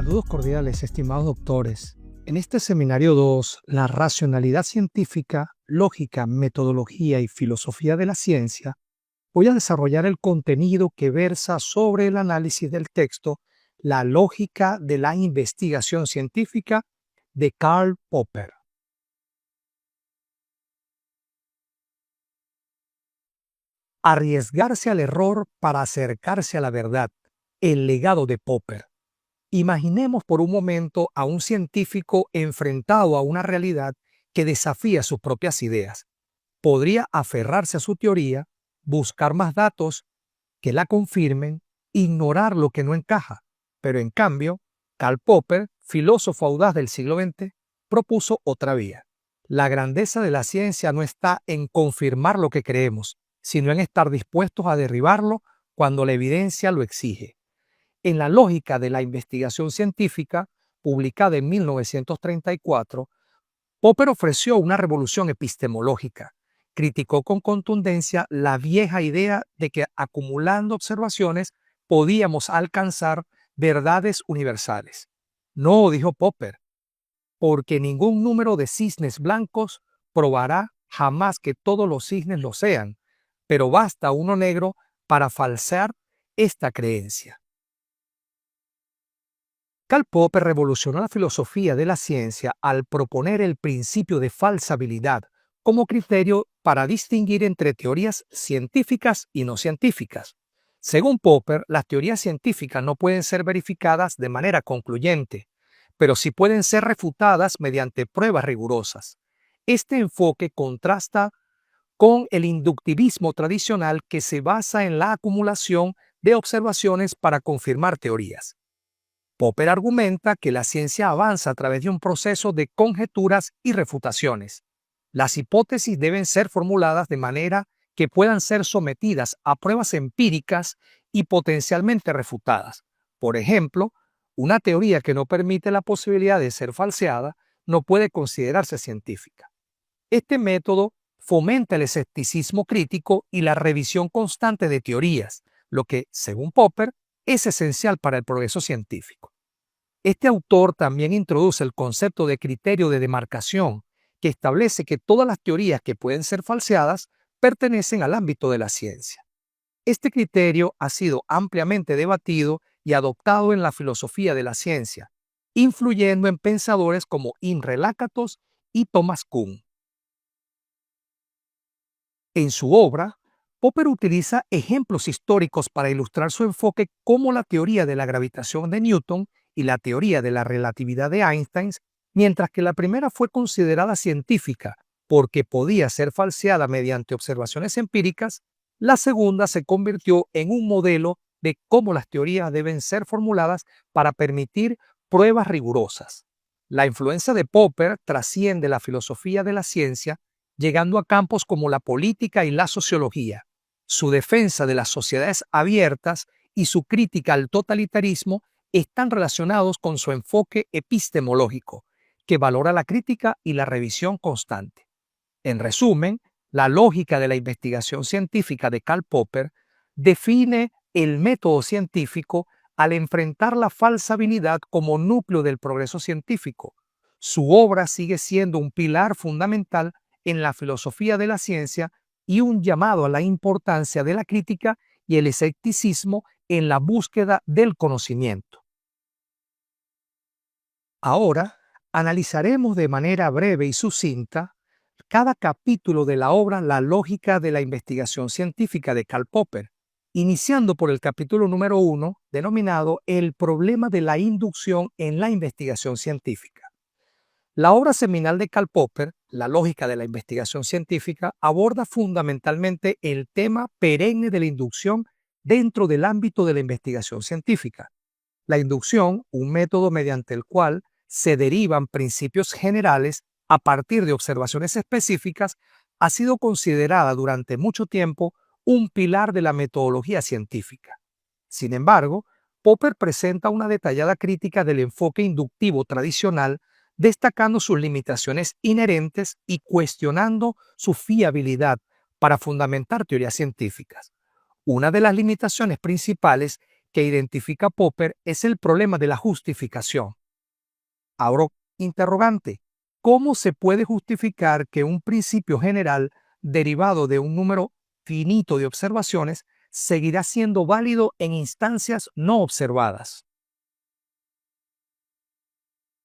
Saludos cordiales, estimados doctores. En este seminario 2, la racionalidad científica, lógica, metodología y filosofía de la ciencia, voy a desarrollar el contenido que versa sobre el análisis del texto La lógica de la investigación científica de Karl Popper. Arriesgarse al error para acercarse a la verdad. El legado de Popper. Imaginemos por un momento a un científico enfrentado a una realidad que desafía sus propias ideas. Podría aferrarse a su teoría, buscar más datos que la confirmen, ignorar lo que no encaja. Pero en cambio, Karl Popper, filósofo audaz del siglo XX, propuso otra vía. La grandeza de la ciencia no está en confirmar lo que creemos, sino en estar dispuestos a derribarlo cuando la evidencia lo exige. En la lógica de la investigación científica, publicada en 1934, Popper ofreció una revolución epistemológica. Criticó con contundencia la vieja idea de que acumulando observaciones podíamos alcanzar verdades universales. No, dijo Popper, porque ningún número de cisnes blancos probará jamás que todos los cisnes lo sean, pero basta uno negro para falsear esta creencia. Karl Popper revolucionó la filosofía de la ciencia al proponer el principio de falsabilidad como criterio para distinguir entre teorías científicas y no científicas. Según Popper, las teorías científicas no pueden ser verificadas de manera concluyente, pero sí pueden ser refutadas mediante pruebas rigurosas. Este enfoque contrasta con el inductivismo tradicional que se basa en la acumulación de observaciones para confirmar teorías. Popper argumenta que la ciencia avanza a través de un proceso de conjeturas y refutaciones. Las hipótesis deben ser formuladas de manera que puedan ser sometidas a pruebas empíricas y potencialmente refutadas. Por ejemplo, una teoría que no permite la posibilidad de ser falseada no puede considerarse científica. Este método fomenta el escepticismo crítico y la revisión constante de teorías, lo que, según Popper, es esencial para el progreso científico. Este autor también introduce el concepto de criterio de demarcación, que establece que todas las teorías que pueden ser falseadas pertenecen al ámbito de la ciencia. Este criterio ha sido ampliamente debatido y adoptado en la filosofía de la ciencia, influyendo en pensadores como Imre Lakatos y Thomas Kuhn. En su obra, Popper utiliza ejemplos históricos para ilustrar su enfoque, como la teoría de la gravitación de Newton y la teoría de la relatividad de Einstein. Mientras que la primera fue considerada científica porque podía ser falseada mediante observaciones empíricas, la segunda se convirtió en un modelo de cómo las teorías deben ser formuladas para permitir pruebas rigurosas. La influencia de Popper trasciende la filosofía de la ciencia, llegando a campos como la política y la sociología. Su defensa de las sociedades abiertas y su crítica al totalitarismo están relacionados con su enfoque epistemológico, que valora la crítica y la revisión constante. En resumen, la lógica de la investigación científica de Karl Popper define el método científico al enfrentar la falsabilidad como núcleo del progreso científico. Su obra sigue siendo un pilar fundamental en la filosofía de la ciencia y un llamado a la importancia de la crítica y el escepticismo en la búsqueda del conocimiento. Ahora, analizaremos de manera breve y sucinta cada capítulo de la obra La lógica de la investigación científica de Karl Popper, iniciando por el capítulo número 1, denominado El problema de la inducción en la investigación científica. La obra seminal de Karl Popper, La lógica de la investigación científica, aborda fundamentalmente el tema perenne de la inducción dentro del ámbito de la investigación científica. La inducción, un método mediante el cual se derivan principios generales a partir de observaciones específicas, ha sido considerada durante mucho tiempo un pilar de la metodología científica. Sin embargo, Popper presenta una detallada crítica del enfoque inductivo tradicional, destacando sus limitaciones inherentes y cuestionando su fiabilidad para fundamentar teorías científicas. Una de las limitaciones principales que identifica Popper es el problema de la justificación. Abro interrogante. ¿Cómo se puede justificar que un principio general derivado de un número finito de observaciones seguirá siendo válido en instancias no observadas?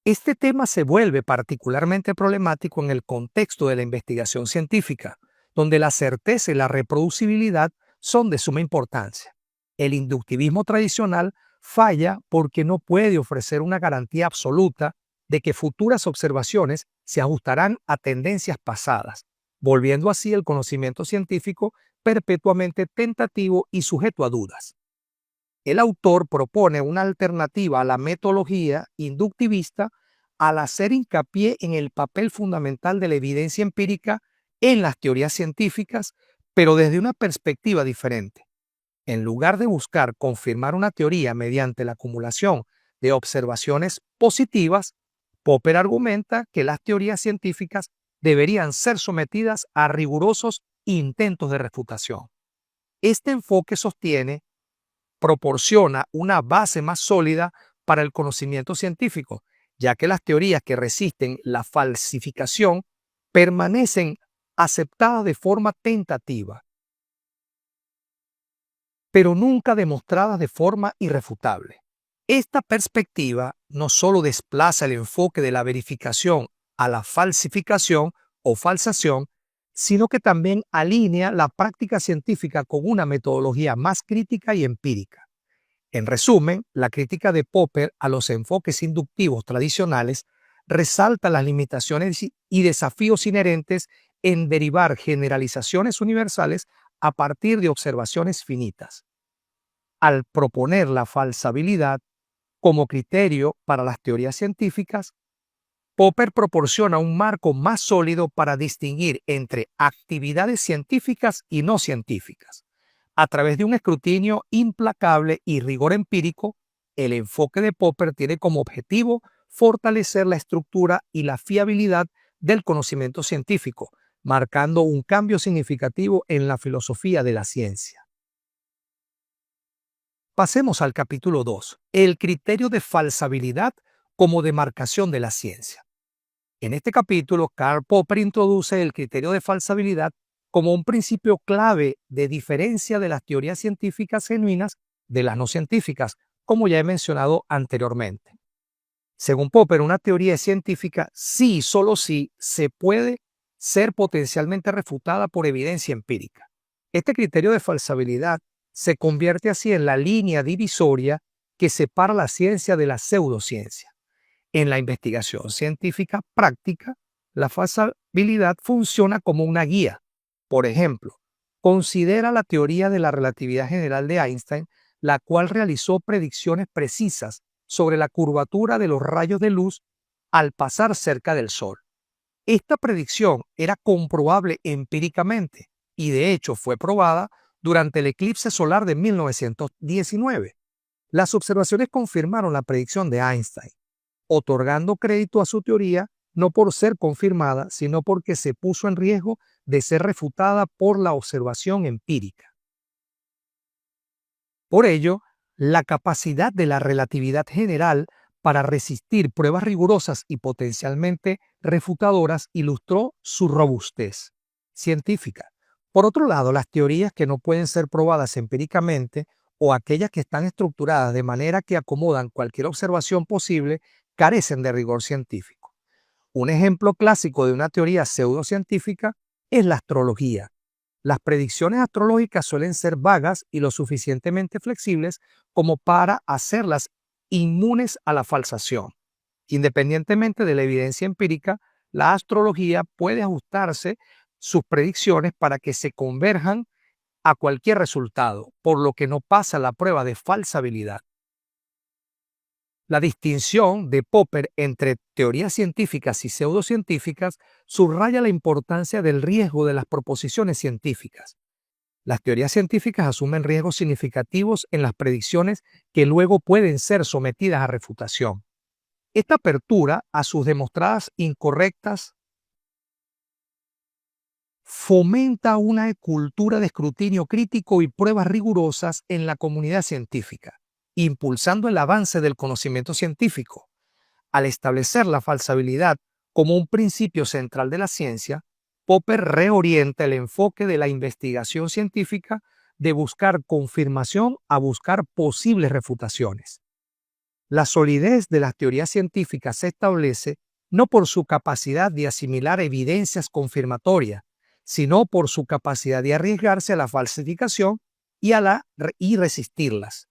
Este tema se vuelve particularmente problemático en el contexto de la investigación científica, donde la certeza y la reproducibilidad son de suma importancia. El inductivismo tradicional falla porque no puede ofrecer una garantía absoluta de que futuras observaciones se ajustarán a tendencias pasadas, volviendo así el conocimiento científico perpetuamente tentativo y sujeto a dudas. El autor propone una alternativa a la metodología inductivista al hacer hincapié en el papel fundamental de la evidencia empírica en las teorías científicas, pero desde una perspectiva diferente. En lugar de buscar confirmar una teoría mediante la acumulación de observaciones positivas, Popper argumenta que las teorías científicas deberían ser sometidas a rigurosos intentos de refutación. Este enfoque proporciona una base más sólida para el conocimiento científico, ya que las teorías que resisten la falsificación permanecen aceptadas de forma tentativa, pero nunca demostradas de forma irrefutable. Esta perspectiva no solo desplaza el enfoque de la verificación a la falsificación o falsación, sino que también alinea la práctica científica con una metodología más crítica y empírica. En resumen, la crítica de Popper a los enfoques inductivos tradicionales resalta las limitaciones y desafíos inherentes en derivar generalizaciones universales a partir de observaciones finitas. Al proponer la falsabilidad como criterio para las teorías científicas, Popper proporciona un marco más sólido para distinguir entre actividades científicas y no científicas. A través de un escrutinio implacable y rigor empírico, el enfoque de Popper tiene como objetivo fortalecer la estructura y la fiabilidad del conocimiento científico, marcando un cambio significativo en la filosofía de la ciencia. Pasemos al capítulo 2, el criterio de falsabilidad como demarcación de la ciencia. En este capítulo, Karl Popper introduce el criterio de falsabilidad como un principio clave de diferencia de las teorías científicas genuinas de las no científicas, como ya he mencionado anteriormente. Según Popper, una teoría científica sí y solo sí se puede ser potencialmente refutada por evidencia empírica. Este criterio de falsabilidad se convierte así en la línea divisoria que separa la ciencia de la pseudociencia. En la investigación científica práctica, la falsabilidad funciona como una guía. Por ejemplo, considera la teoría de la relatividad general de Einstein, la cual realizó predicciones precisas sobre la curvatura de los rayos de luz al pasar cerca del Sol. Esta predicción era comprobable empíricamente y de hecho fue probada durante el eclipse solar de 1919. Las observaciones confirmaron la predicción de Einstein, otorgando crédito a su teoría no por ser confirmada, sino porque se puso en riesgo de ser refutada por la observación empírica. Por ello, la capacidad de la relatividad general para resistir pruebas rigurosas y potencialmente refutadoras ilustró su robustez científica. Por otro lado, las teorías que no pueden ser probadas empíricamente o aquellas que están estructuradas de manera que acomodan cualquier observación posible carecen de rigor científico. Un ejemplo clásico de una teoría pseudocientífica es la astrología. Las predicciones astrológicas suelen ser vagas y lo suficientemente flexibles como para hacerlas inmunes a la falsación. Independientemente de la evidencia empírica, la astrología puede ajustarse sus predicciones para que se converjan a cualquier resultado, por lo que no pasa la prueba de falsabilidad. La distinción de Popper entre teorías científicas y pseudocientíficas subraya la importancia del riesgo de las proposiciones científicas. Las teorías científicas asumen riesgos significativos en las predicciones que luego pueden ser sometidas a refutación. Esta apertura a sus demostradas incorrectas fomenta una cultura de escrutinio crítico y pruebas rigurosas en la comunidad científica. impulsando el avance del conocimiento científico. Al establecer la falsabilidad como un principio central de la ciencia, Popper reorienta el enfoque de la investigación científica de buscar confirmación a buscar posibles refutaciones. La solidez de las teorías científicas se establece no por su capacidad de asimilar evidencias confirmatorias, sino por su capacidad de arriesgarse a la falsificación y resistirlas.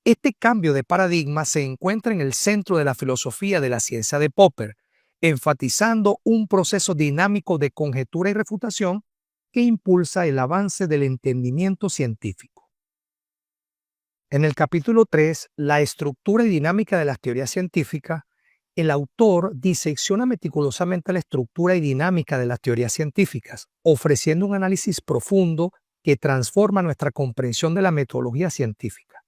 Este cambio de paradigma se encuentra en el centro de la filosofía de la ciencia de Popper, enfatizando un proceso dinámico de conjetura y refutación que impulsa el avance del entendimiento científico. En el capítulo 3, La estructura y dinámica de las teorías científicas, el autor disecciona meticulosamente la estructura y dinámica de las teorías científicas, ofreciendo un análisis profundo que transforma nuestra comprensión de la metodología científica.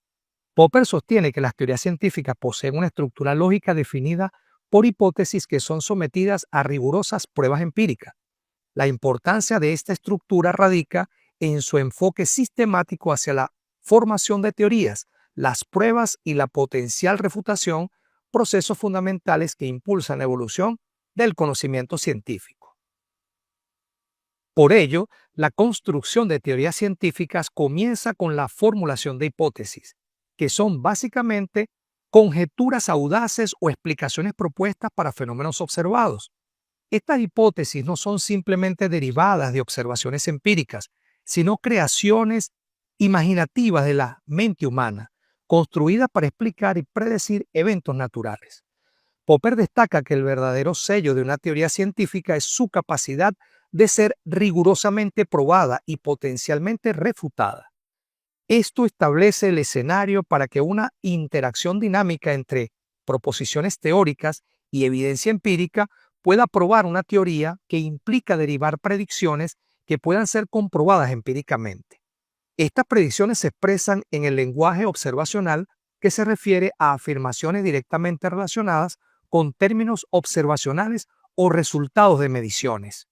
Popper sostiene que las teorías científicas poseen una estructura lógica definida por hipótesis que son sometidas a rigurosas pruebas empíricas. La importancia de esta estructura radica en su enfoque sistemático hacia la formación de teorías, las pruebas y la potencial refutación, procesos fundamentales que impulsan la evolución del conocimiento científico. Por ello, la construcción de teorías científicas comienza con la formulación de hipótesis, que son básicamente conjeturas audaces o explicaciones propuestas para fenómenos observados. Estas hipótesis no son simplemente derivadas de observaciones empíricas, sino creaciones imaginativas de la mente humana, construidas para explicar y predecir eventos naturales. Popper destaca que el verdadero sello de una teoría científica es su capacidad de ser rigurosamente probada y potencialmente refutada. Esto establece el escenario para que una interacción dinámica entre proposiciones teóricas y evidencia empírica pueda probar una teoría que implica derivar predicciones que puedan ser comprobadas empíricamente. Estas predicciones se expresan en el lenguaje observacional, que se refiere a afirmaciones directamente relacionadas con términos observacionales o resultados de mediciones.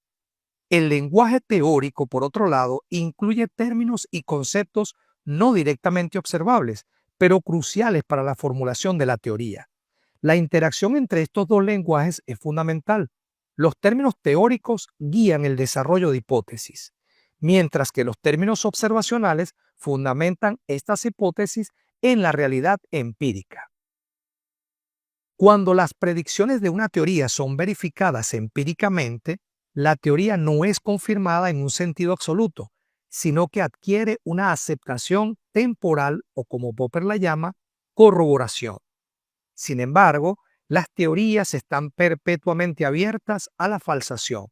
El lenguaje teórico, por otro lado, incluye términos y conceptos no directamente observables, pero cruciales para la formulación de la teoría. La interacción entre estos dos lenguajes es fundamental. Los términos teóricos guían el desarrollo de hipótesis, mientras que los términos observacionales fundamentan estas hipótesis en la realidad empírica. Cuando las predicciones de una teoría son verificadas empíricamente, la teoría no es confirmada en un sentido absoluto, sino que adquiere una aceptación temporal o, como Popper la llama, corroboración. Sin embargo, las teorías están perpetuamente abiertas a la falsación.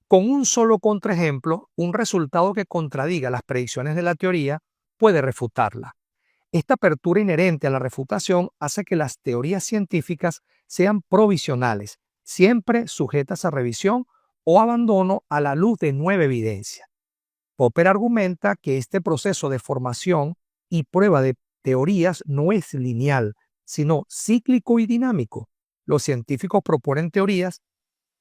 Con un solo contraejemplo, un resultado que contradiga las predicciones de la teoría puede refutarla. Esta apertura inherente a la refutación hace que las teorías científicas sean provisionales, siempre sujetas a revisión o abandono a la luz de nueva evidencia. Popper argumenta que este proceso de formación y prueba de teorías no es lineal, sino cíclico y dinámico. Los científicos proponen teorías,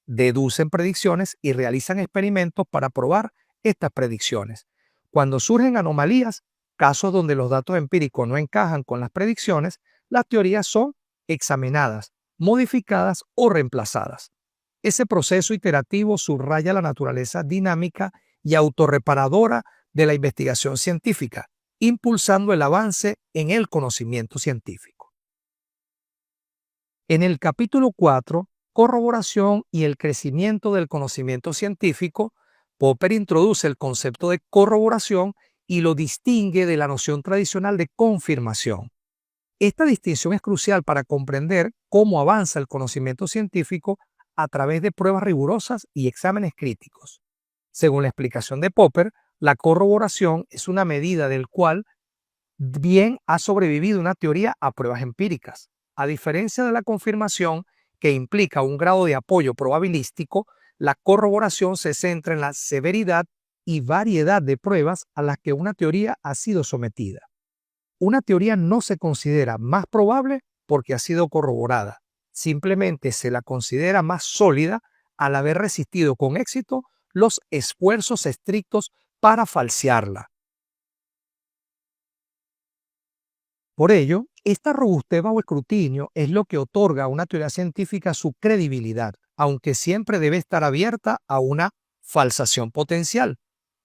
deducen predicciones y realizan experimentos para probar estas predicciones. Cuando surgen anomalías, casos donde los datos empíricos no encajan con las predicciones, las teorías son examinadas, modificadas o reemplazadas. Ese proceso iterativo subraya la naturaleza dinámica y autorreparadora de la investigación científica, impulsando el avance en el conocimiento científico. En el capítulo 4, Corroboración y el crecimiento del conocimiento científico, Popper introduce el concepto de corroboración y lo distingue de la noción tradicional de confirmación. Esta distinción es crucial para comprender cómo avanza el conocimiento científico a través de pruebas rigurosas y exámenes críticos. Según la explicación de Popper, la corroboración es una medida del cual bien ha sobrevivido una teoría a pruebas empíricas. A diferencia de la confirmación, que implica un grado de apoyo probabilístico, la corroboración se centra en la severidad y variedad de pruebas a las que una teoría ha sido sometida. Una teoría no se considera más probable porque ha sido corroborada. Simplemente se la considera más sólida al haber resistido con éxito los esfuerzos estrictos para falsearla. Por ello, Esta robustez bajo escrutinio es lo que otorga a una teoría científica su credibilidad, aunque siempre debe estar abierta a una falsación potencial.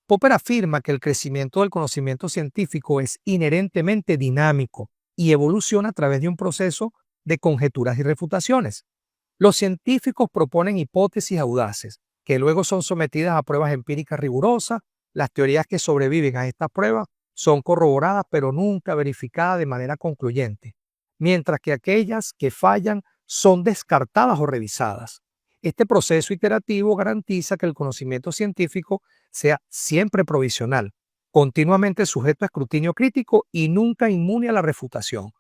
Popper afirma que el crecimiento del conocimiento científico es inherentemente dinámico y evoluciona a través de un proceso de conjeturas y refutaciones. Los científicos proponen hipótesis audaces, que luego son sometidas a pruebas empíricas rigurosas. Las teorías que sobreviven a estas pruebas son corroboradas pero nunca verificadas de manera concluyente, mientras que aquellas que fallan son descartadas o revisadas. Este proceso iterativo garantiza que el conocimiento científico sea siempre provisional, continuamente sujeto a escrutinio crítico y nunca inmune a la refutación.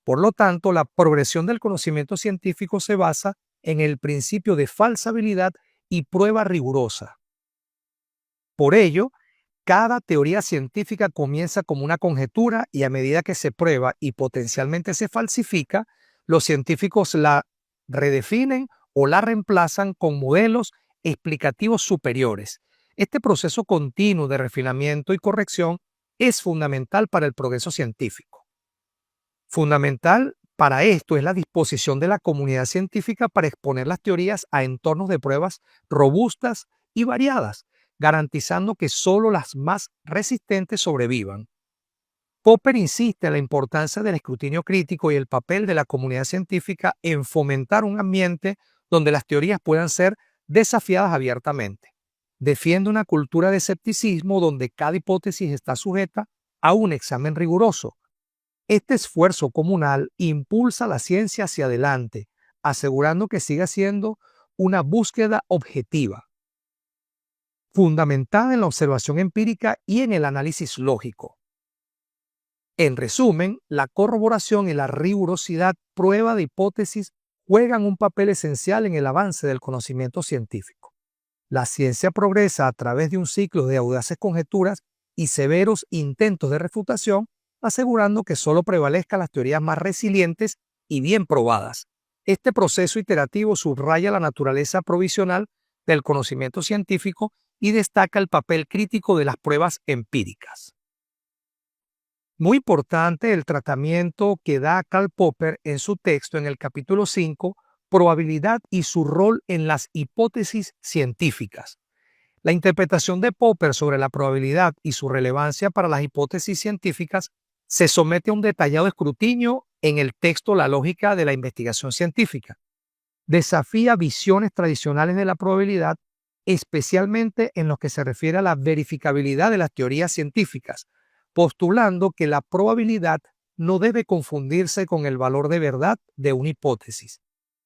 Por lo tanto, la progresión del conocimiento científico se basa en el principio de falsabilidad y prueba rigurosa. Por ello, cada teoría científica comienza como una conjetura y a medida que se prueba y potencialmente se falsifica, los científicos la redefinen o la reemplazan con modelos explicativos superiores. Este proceso continuo de refinamiento y corrección es fundamental para el progreso científico. Fundamental para esto es la disposición de la comunidad científica para exponer las teorías a entornos de pruebas robustas y variadas, garantizando que solo las más resistentes sobrevivan. Popper insiste en la importancia del escrutinio crítico y el papel de la comunidad científica en fomentar un ambiente donde las teorías puedan ser desafiadas abiertamente. Defiende una cultura de escepticismo donde cada hipótesis está sujeta a un examen riguroso. Este esfuerzo comunal impulsa la ciencia hacia adelante, asegurando que siga siendo una búsqueda objetiva, fundamentada en la observación empírica y en el análisis lógico. En resumen, la corroboración y la rigurosidad prueba de hipótesis juegan un papel esencial en el avance del conocimiento científico. La ciencia progresa a través de un ciclo de audaces conjeturas y severos intentos de refutación, asegurando que solo prevalezcan las teorías más resilientes y bien probadas. Este proceso iterativo subraya la naturaleza provisional del conocimiento científico y destaca el papel crítico de las pruebas empíricas. Muy importante el tratamiento que da Karl Popper en su texto en el capítulo 5, Probabilidad y su rol en las hipótesis científicas. La interpretación de Popper sobre la probabilidad y su relevancia para las hipótesis científicas se somete a un detallado escrutinio en el texto La lógica de la investigación científica. Desafía visiones tradicionales de la probabilidad, especialmente en lo que se refiere a la verificabilidad de las teorías científicas, postulando que la probabilidad no debe confundirse con el valor de verdad de una hipótesis.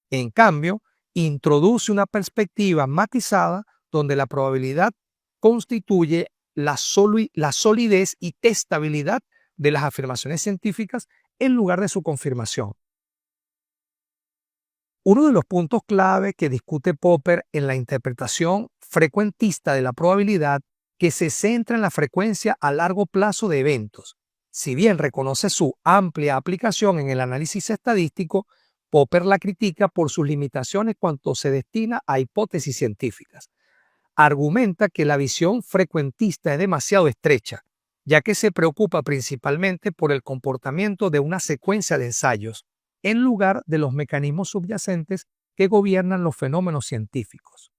En cambio, introduce una perspectiva matizada donde la probabilidad constituye la solidez y testabilidad de las afirmaciones científicas en lugar de su confirmación. Uno de los puntos clave que discute Popper en la interpretación frecuentista de la probabilidad que se centra en la frecuencia a largo plazo de eventos. Si bien reconoce su amplia aplicación en el análisis estadístico, Popper la critica por sus limitaciones cuando se destina a hipótesis científicas. Argumenta que la visión frecuentista es demasiado estrecha, ya que se preocupa principalmente por el comportamiento de una secuencia de ensayos, en lugar de los mecanismos subyacentes que gobiernan los fenómenos científicos.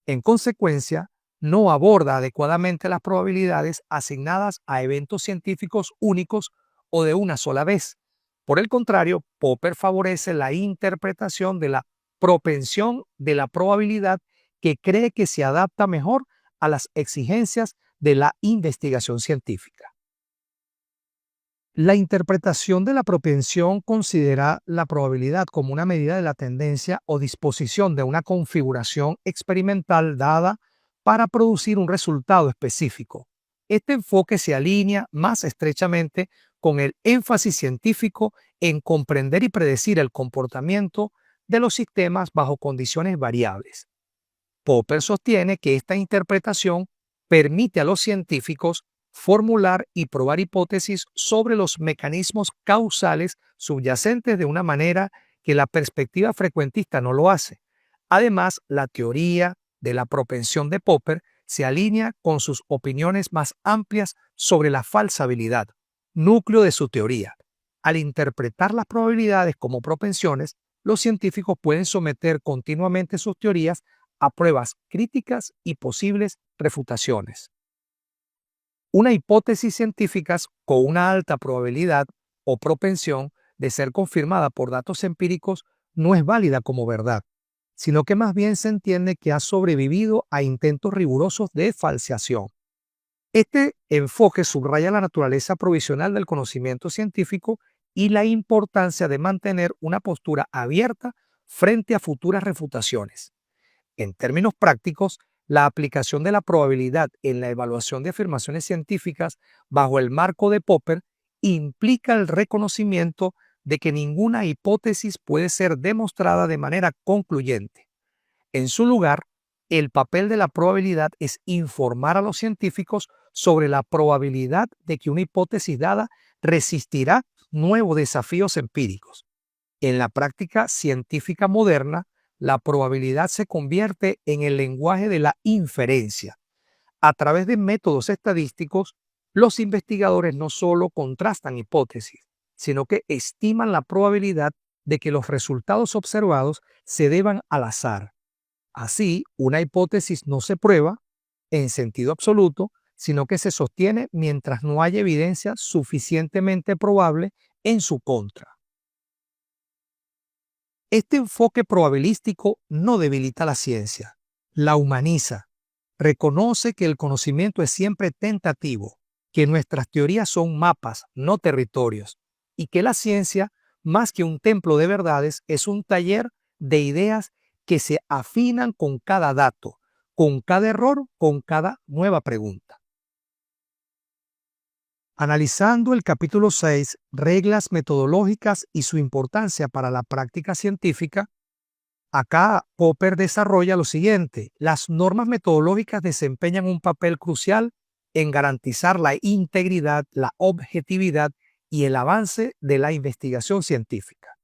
En consecuencia, no aborda adecuadamente las probabilidades asignadas a eventos científicos únicos o de una sola vez. Por el contrario, Popper favorece la interpretación de la propensión de la probabilidad que cree que se adapta mejor a las exigencias de la investigación científica. La interpretación de la propensión considera la probabilidad como una medida de la tendencia o disposición de una configuración experimental dada para producir un resultado específico. Este enfoque se alinea más estrechamente con el énfasis científico en comprender y predecir el comportamiento de los sistemas bajo condiciones variables. Popper sostiene que esta interpretación permite a los científicos formular y probar hipótesis sobre los mecanismos causales subyacentes de una manera que la perspectiva frecuentista no lo hace. Además, la teoría de la propensión de Popper se alinea con sus opiniones más amplias sobre la falsabilidad, núcleo de su teoría. Al interpretar las probabilidades como propensiones, los científicos pueden someter continuamente sus teorías a pruebas críticas y posibles refutaciones. Una hipótesis científica con una alta probabilidad o propensión de ser confirmada por datos empíricos no es válida como verdad, sino que más bien se entiende que ha sobrevivido a intentos rigurosos de falseación. Este enfoque subraya la naturaleza provisional del conocimiento científico y la importancia de mantener una postura abierta frente a futuras refutaciones. En términos prácticos, la aplicación de la probabilidad en la evaluación de afirmaciones científicas bajo el marco de Popper implica el reconocimiento de que ninguna hipótesis puede ser demostrada de manera concluyente. En su lugar, el papel de la probabilidad es informar a los científicos sobre la probabilidad de que una hipótesis dada resistirá nuevos desafíos empíricos. En la práctica científica moderna, la probabilidad se convierte en el lenguaje de la inferencia. A través de métodos estadísticos, los investigadores no solo contrastan hipótesis, sino que estiman la probabilidad de que los resultados observados se deban al azar. Así, una hipótesis no se prueba en sentido absoluto, sino que se sostiene mientras no haya evidencia suficientemente probable en su contra. Este enfoque probabilístico no debilita la ciencia, la humaniza, reconoce que el conocimiento es siempre tentativo, que nuestras teorías son mapas, no territorios, y que la ciencia, más que un templo de verdades, es un taller de ideas que se afinan con cada dato, con cada error, con cada nueva pregunta. Analizando el capítulo 6, reglas metodológicas y su importancia para la práctica científica, acá Popper desarrolla lo siguiente: las normas metodológicas desempeñan un papel crucial en garantizar la integridad, la objetividad y el avance de la investigación científica.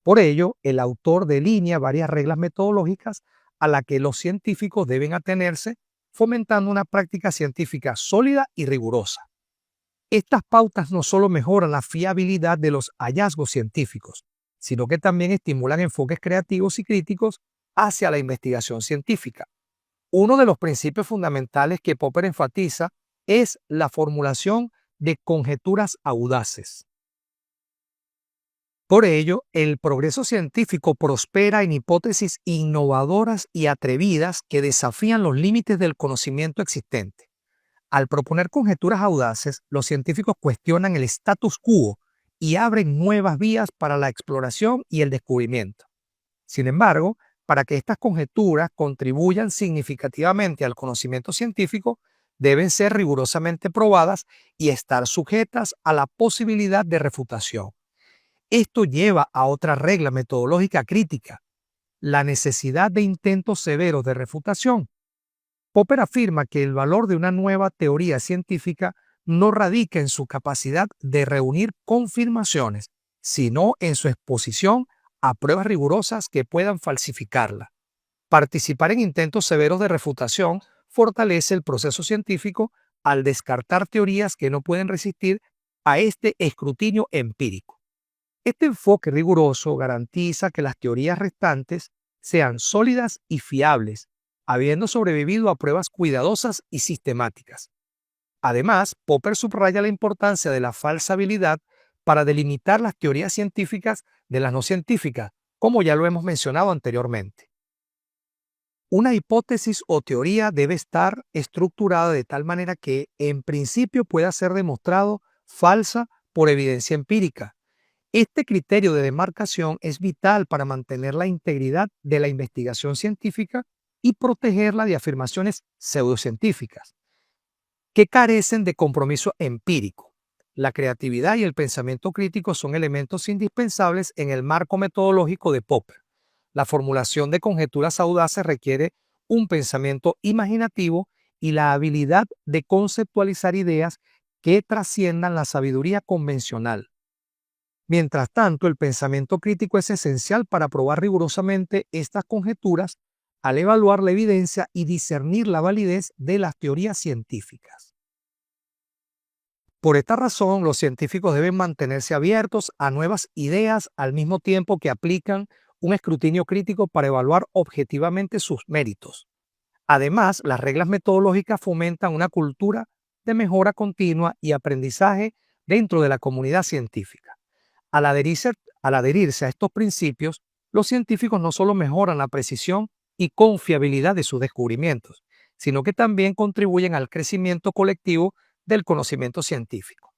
Por ello, el autor delinea varias reglas metodológicas a las que los científicos deben atenerse, fomentando una práctica científica sólida y rigurosa. Estas pautas no solo mejoran la fiabilidad de los hallazgos científicos, sino que también estimulan enfoques creativos y críticos hacia la investigación científica. Uno de los principios fundamentales que Popper enfatiza es la formulación de conjeturas audaces. Por ello, el progreso científico prospera en hipótesis innovadoras y atrevidas que desafían los límites del conocimiento existente. Al proponer conjeturas audaces, los científicos cuestionan el status quo y abren nuevas vías para la exploración y el descubrimiento. Sin embargo, para que estas conjeturas contribuyan significativamente al conocimiento científico, deben ser rigurosamente probadas y estar sujetas a la posibilidad de refutación. Esto lleva a otra regla metodológica crítica: la necesidad de intentos severos de refutación. Popper afirma que el valor de una nueva teoría científica no radica en su capacidad de reunir confirmaciones, sino en su exposición a pruebas rigurosas que puedan falsificarla. Participar en intentos severos de refutación fortalece el proceso científico al descartar teorías que no pueden resistir a este escrutinio empírico. Este enfoque riguroso garantiza que las teorías restantes sean sólidas y fiables, habiendo sobrevivido a pruebas cuidadosas y sistemáticas. Además, Popper subraya la importancia de la falsabilidad para delimitar las teorías científicas de las no científicas, como ya lo hemos mencionado anteriormente. Una hipótesis o teoría debe estar estructurada de tal manera que, en principio, pueda ser demostrado falsa por evidencia empírica. Este criterio de demarcación es vital para mantener la integridad de la investigación científica y protegerla de afirmaciones pseudocientíficas que carecen de compromiso empírico. La creatividad y el pensamiento crítico son elementos indispensables en el marco metodológico de Popper. La formulación de conjeturas audaces requiere un pensamiento imaginativo y la habilidad de conceptualizar ideas que trasciendan la sabiduría convencional. Mientras tanto, el pensamiento crítico es esencial para probar rigurosamente estas conjeturas al evaluar la evidencia y discernir la validez de las teorías científicas. Por esta razón, los científicos deben mantenerse abiertos a nuevas ideas al mismo tiempo que aplican un escrutinio crítico para evaluar objetivamente sus méritos. Además, las reglas metodológicas fomentan una cultura de mejora continua y aprendizaje dentro de la comunidad científica. Al adherirse, al adherirse a estos principios, los científicos no solo mejoran la precisión y confiabilidad de sus descubrimientos, sino que también contribuyen al crecimiento colectivo del conocimiento científico.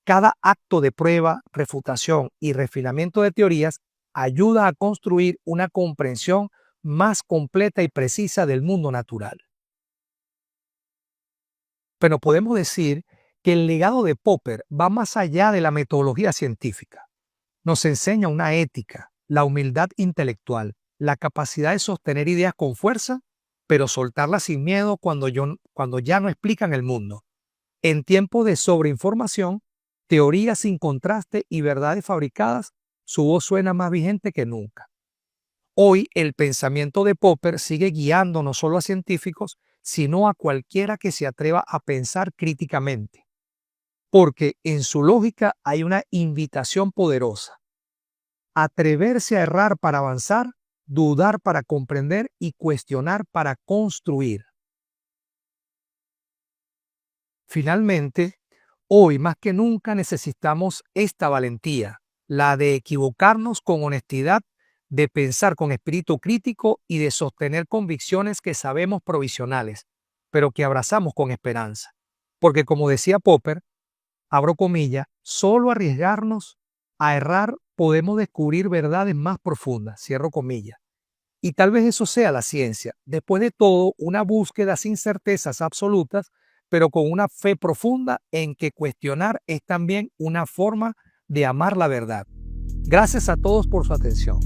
Cada acto de prueba, refutación y refinamiento de teorías ayuda a construir una comprensión más completa y precisa del mundo natural. Pero podemos decir que el legado de Popper va más allá de la metodología científica. Nos enseña una ética, la humildad intelectual, la capacidad de sostener ideas con fuerza, pero soltarlas sin miedo cuando ya no explican el mundo. En tiempos de sobreinformación, teorías sin contraste y verdades fabricadas, su voz suena más vigente que nunca. Hoy el pensamiento de Popper sigue guiando no solo a científicos, sino a cualquiera que se atreva a pensar críticamente, porque en su lógica hay una invitación poderosa: atreverse a errar para avanzar, dudar para comprender y cuestionar para construir. Finalmente, hoy más que nunca necesitamos esta valentía, la de equivocarnos con honestidad, de pensar con espíritu crítico y de sostener convicciones que sabemos provisionales, pero que abrazamos con esperanza. Porque como decía Popper, abro comillas, solo arriesgarnos a errar podemos descubrir verdades más profundas, cierro comillas. Y tal vez eso sea la ciencia. Después de todo, una búsqueda sin certezas absolutas, pero con una fe profunda en que cuestionar es también una forma de amar la verdad. Gracias a todos por su atención.